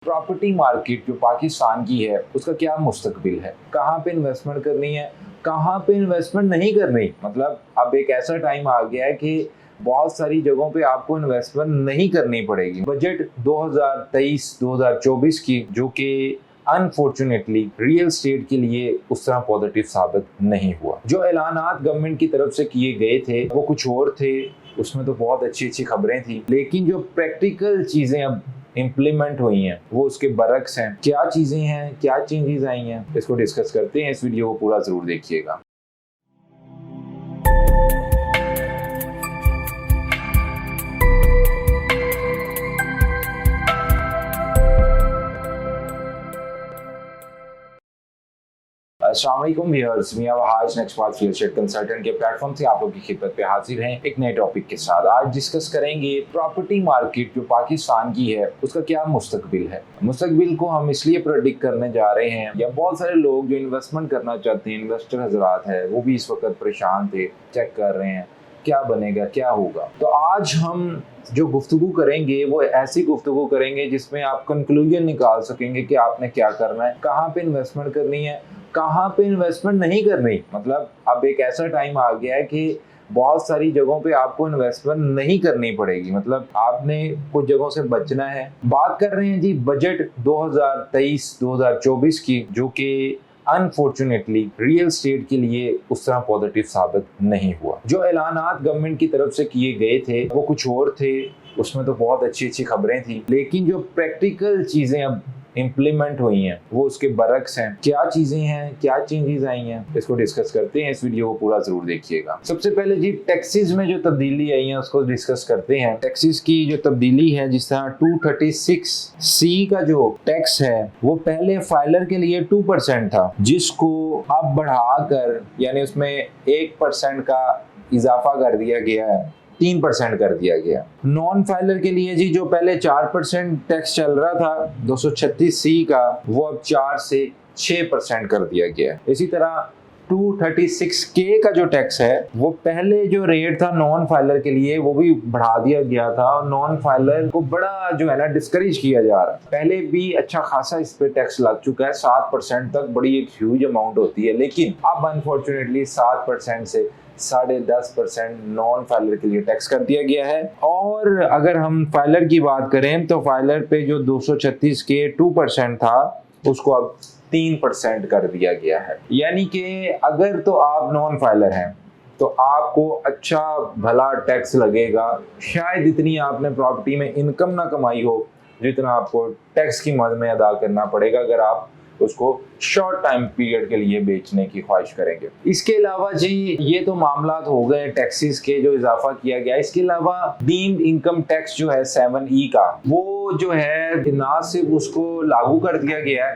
Property market जो पाकिस्तान की है उसका क्या मुस्तकबिल है, कहाँ पे इन्वेस्टमेंट करनी है, कहाँ पे इन्वेस्टमेंट नहीं करनी। मतलब अब एक ऐसा टाइम आ गया है कि बहुत सारी जगहों पे आपको इन्वेस्टमेंट नहीं करनी पड़ेगी। बजट 2023-2024 की जो कि अनफॉर्चुनेटली रियल स्टेट के लिए उस तरह पॉजिटिव साबित नहीं हुआ। जो ऐलानात गवर्नमेंट की तरफ से किए गए थे वो कुछ और थे, उसमें तो बहुत अच्छी अच्छी खबरें थी, लेकिन जो प्रैक्टिकल चीजें अब इम्प्लीमेंट हुई हैं वो उसके बरक्स हैं। क्या चीजें हैं, क्या चेंजेस आई हैं, इसको डिस्कस करते हैं। इस वीडियो को पूरा जरूर देखिएगा। अस्सलाम वालेकुम व्यूअर्स, मियां वहाज नेक्स्ट बात रियल एस्टेट कंसल्टेंट के प्लेटफॉर्म से आप लोग की खिदमत पे हाजिर हैं एक नए टॉपिक के साथ। आज डिस्कस करेंगे प्रॉपर्टी मार्केट जो पाकिस्तान की है उसका क्या मुस्तकबिल है। मुस्तकबिल को हम इसलिए प्रेडिक्ट करने जा रहे हैं, या बहुत सारे लोग जो इन्वेस्टमेंट करना चाहते हैं, इन्वेस्टर हजरात है, वो भी इस वक्त परेशान थे, चेक कर रहे हैं क्या बनेगा क्या होगा। तो आज हम जो गुफ्तगू करेंगे वो ऐसी गुफ्तगू करेंगे जिसमें आप कंक्लूजन निकाल सकेंगे कि आपने क्या करना है, कहाँ पे इन्वेस्टमेंट करनी है, कहाँ पे इन्वेस्टमेंट नहीं करनी। मतलब अब एक ऐसा टाइम आ गया है कि बहुत सारी जगहों पे आपको इन्वेस्टमेंट नहीं करनी पड़ेगी। मतलब आपने कुछ जगहों से बचना है। बात कर रहे हैं जी बजट 2023-2024 की जो कि अनफॉर्चुनेटली रियल स्टेट के लिए उस तरह पॉजिटिव साबित नहीं हुआ। जो ऐलानात गवर्नमेंट की तरफ से किए गए थे वो कुछ और थे, उसमें तो बहुत अच्छी अच्छी खबरें थी, लेकिन जो प्रैक्टिकल चीजें अब इम्प्लीमेंट हुई हैं वो उसके बरक्स हैं। क्या चीजें हैं, क्या चेंजेस आई हैं, इसको डिस्कस करते हैं। इस वीडियो को पूरा जरूर देखिएगा। सबसे पहले जी टैक्सेस में जो तब्दीली आई है उसको डिस्कस करते हैं। टैक्सेस की जो तब्दीली है, जिस तरह 236C का जो टैक्स है वो पहले फाइलर के लिए 2% था, जिसको अब बढ़ाकर यानी उसमें 1% का इजाफा कर दिया गया है, 3% कर दिया गया। नॉन फाइलर के लिए जी जो पहले 4% टैक्स चल रहा था 236C का, वो अब 4 से 6% कर दिया गया। इसी तरह 236K का जो टैक्स है वो पहले जो रेट था नॉन फाइलर के लिए वो भी बढ़ा दिया गया था, और नॉन फाइलर को बड़ा जो है ना डिस्करेज किया जा रहा है। पहले भी अच्छा खासा इस पे टैक्स लग चुका है, 7% तक बड़ी एक ह्यूज अमाउंट होती है, लेकिन अब अनफॉर्चुनेटली 7% से 10.5% नॉन फाइलर के लिए टैक्स कर दिया गया है। और अगर हम फाइलर की बात करें तो फाइलर पे जो 236 के 2% था उसको अब 3% कर दिया गया है। यानी कि अगर तो आप नॉन फाइलर हैं तो आपको अच्छा भला टैक्स लगेगा। शायद इतनी आपने प्रॉपर्टी में इनकम ना कमाई हो जितना आपको टैक्स की मद में अदा करना पड़ेगा अगर आप उसको शॉर्ट टाइम पीरियड के लिए बेचने की ख्वाहिश करेंगे। इसके अलावा जी ये तो मामला हो गए टैक्सेस के जो इजाफा किया गया। इसके अलावा डीम्ड इनकम टैक्स जो है 7E का, वो जो है ना सिर्फ उसको लागू कर दिया गया है,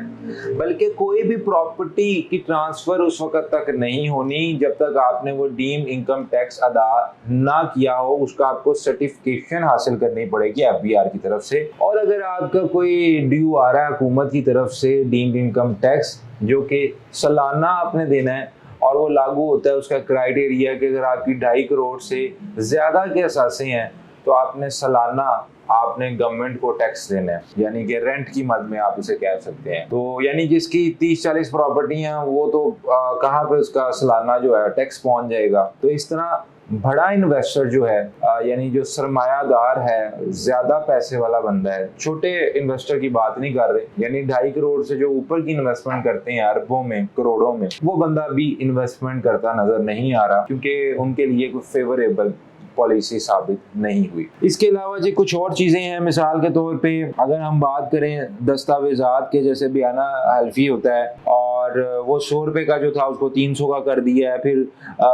बल्कि कोई भी प्रॉपर्टी की ट्रांसफर उस वक्त तक नहीं होनी जब तक आपने वो डीम्ड इनकम टैक्स अदा ना किया हो। उसका आपको सर्टिफिकेशन हासिल करनी पड़ेगी FBR की तरफ से। और अगर आपका कोई ड्यू आ रहा है हुकूमत की तरफ से डीम्ड इनकम टैक्स जो कि सालाना आपने देना है, और वो लागू होता है उसका क्राइटेरिया कि अगर आपकी 2.5 करोड़ से ज्यादा के असासे हैं तो आपने सालाना आपने गवर्नमेंट को टैक्स देना है, यानी कि रेंट की मद में आप इसे कह सकते हैं। तो यानी जिसकी 30-40 प्रॉपर्टी हैं वो तो कहाँ पे उसका सालाना जो है टैक्स पहुंच जाएगा। तो इस तरह बड़ा इन्वेस्टर जो है यानी जो सरमायादार है, ज्यादा पैसे वाला बंदा है, छोटे इन्वेस्टर की बात नहीं कर रहे, यानी 2.5 करोड़ से जो ऊपर की इन्वेस्टमेंट करते हैं अरबों में करोड़ों में, वो बंदा भी इन्वेस्टमेंट करता नजर नहीं आ रहा क्योंकि उनके लिए कोई फेवरेबल पॉलिसी साबित नहीं हुई। इसके अलावा जी कुछ और चीजें हैं। मिसाल के तौर पे अगर हम बात करें दस्तावेजात के, जैसे बयाना हल्फी होता है और वो 100 रुपए का जो था उसको 300 का कर दिया है, फिर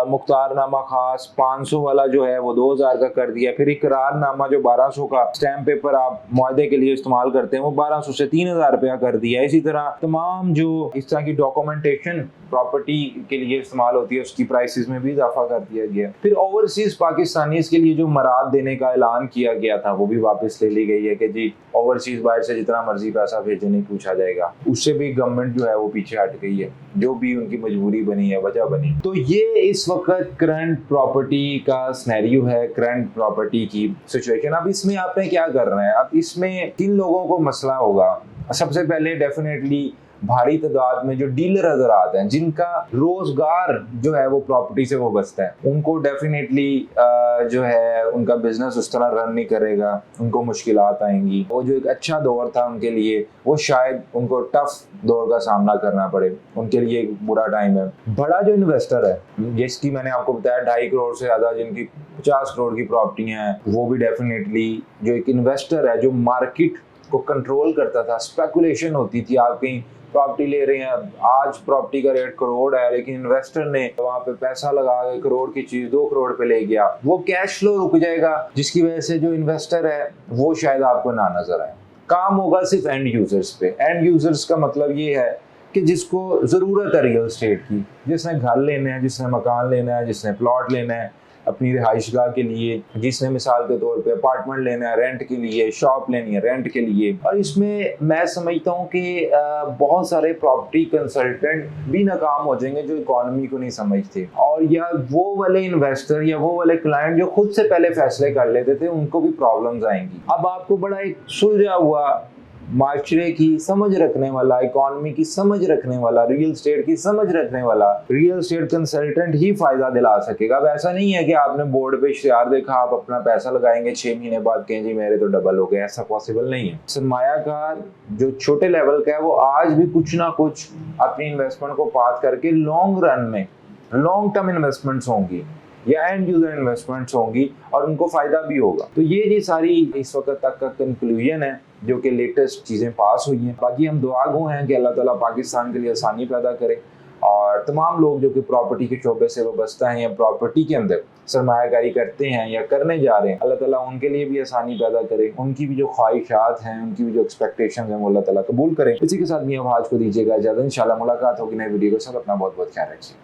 मुख्तारनामा खास 500 वाला जो है वो 2000 का कर दिया, फिर इकरारनामा जो 1200 का स्टैम्प पेपर आप मुआहदे के लिए इस्तेमाल करते हैं वो 1200 से 3000 रुपया कर दिया। इसी तरह तमाम जो इस तरह की डॉक्यूमेंटेशन प्रॉपर्टी के लिए इस्तेमाल होती है उसकी प्राइसेस में भी इजाफा कर दिया गया। फिर ओवरसीज पाकिस्तानीज के लिए जो मराद देने का ऐलान किया गया था वो भी वापस ले ली गई है कि जी ओवरसीज बाहर से जितना मर्जी पैसा भेजे नहीं पूछा जाएगा। उससे भी गवर्नमेंट जो है वो पीछे हट गई है, जो भी उनकी मजबूरी बनी है, वजह बनी। तो ये इस वक्त करंट प्रॉपर्टी का सिनेरियो है, करंट प्रॉपर्टी की सिचुएशन। अब इसमें आपने क्या करना है, अब इसमें किन लोगों को मसला होगा। सबसे पहले डेफिनेटली भारी तादाद में जो डीलर हजरात हैं जिनका रोजगार जो है वो प्रॉपर्टी से वो बचता है, उनको डेफिनेटली जो है उनका बिजनेस उस तरह रन नहीं करेगा, उनको मुश्किलात आएंगी। वो जो एक अच्छा दौर था उनके लिए, वो शायद उनको टफ दौर का सामना करना पड़े, उनके लिए एक बुरा टाइम है। बड़ा जो इन्वेस्टर है जिसकी मैंने आपको बताया 2.5 करोड़ से ज़्यादा, जिनकी 50 करोड़ की प्रॉपर्टियाँ हैं, वो भी डेफिनेटली जो एक इन्वेस्टर है जो मार्केट को कंट्रोल करता था, स्पेकुलेशन होती थी, आप कहीं प्रॉपर्टी ले रहे हैं, आज प्रॉपर्टी का रेट करोड़ है लेकिन इन्वेस्टर ने वहां पे पैसा लगा के करोड़ की चीज 2 करोड़ पे ले गया, वो कैश फ्लो रुक जाएगा, जिसकी वजह से जो इन्वेस्टर है वो शायद आपको ना नजर आए। काम होगा सिर्फ एंड यूजर्स पे। एंड यूजर्स का मतलब ये है कि जिसको जरूरत है रियल एस्टेट की, जिसने घर लेना है, जिसने मकान लेना है, जिसने प्लॉट लेना है अपनी रिहाइशगाह के लिए, जिसने मिसाल के तौर पे अपार्टमेंट लेना है रेंट के लिए, शॉप लेनी है रेंट के लिए। और इसमें मैं समझता हूँ कि बहुत सारे प्रॉपर्टी कंसल्टेंट भी नाकाम हो जाएंगे जो इकोनॉमी को नहीं समझते, और या वो वाले इन्वेस्टर या वो वाले क्लाइंट जो खुद से पहले फैसले कर लेते थे, उनको भी प्रॉब्लम्स आएंगी। अब आपको बड़ा एक सुलझा हुआ माशरे की समझ रखने वाला, इकोनॉमी की समझ रखने वाला, रियल एस्टेट की समझ रखने वाला रियल एस्टेट कंसल्टेंट ही फायदा दिला सकेगा। अब ऐसा नहीं है कि आपने बोर्ड पे इश्तिहार देखा, आप अपना पैसा लगाएंगे, 6 महीने बाद कहें जी मेरे तो डबल हो गए, ऐसा पॉसिबल नहीं है। सरमायाकार जो छोटे लेवल का है वो आज भी कुछ ना कुछ अपनी इन्वेस्टमेंट को पास करके लॉन्ग रन में लॉन्ग टर्म इन्वेस्टमेंट्स होंगी या एंड यूजर इन्वेस्टमेंट्स होंगी और उनको फायदा भी होगा। तो ये सारी इस वक्त तक का कंक्लूजन है जो कि लेटेस्ट चीज़ें पास हुई हैं। बाकी हम दुआ गो हैं कि अल्लाह ताला पाकिस्तान के लिए आसानी पैदा करे और तमाम लोग जो कि प्रॉपर्टी के शोबे से वाबस्ता हैं या प्रॉपर्टी के अंदर सरमायाकारी करते हैं या करने जा रहे हैं, अल्लाह ताला उनके लिए भी आसानी पैदा करे, उनकी भी जो ख्वाहिशात हैं, उनकी भी जो एक्सपेक्टेशन हैं वो अल्लाह ताला कबूल करे। इसी के साथ भी हम आज को दीजिएगा इजाज़त। इंशाल्लाह मुलाकात होगी नई वीडियो के साथ। अपना बहुत बहुत ख्याल रखिए।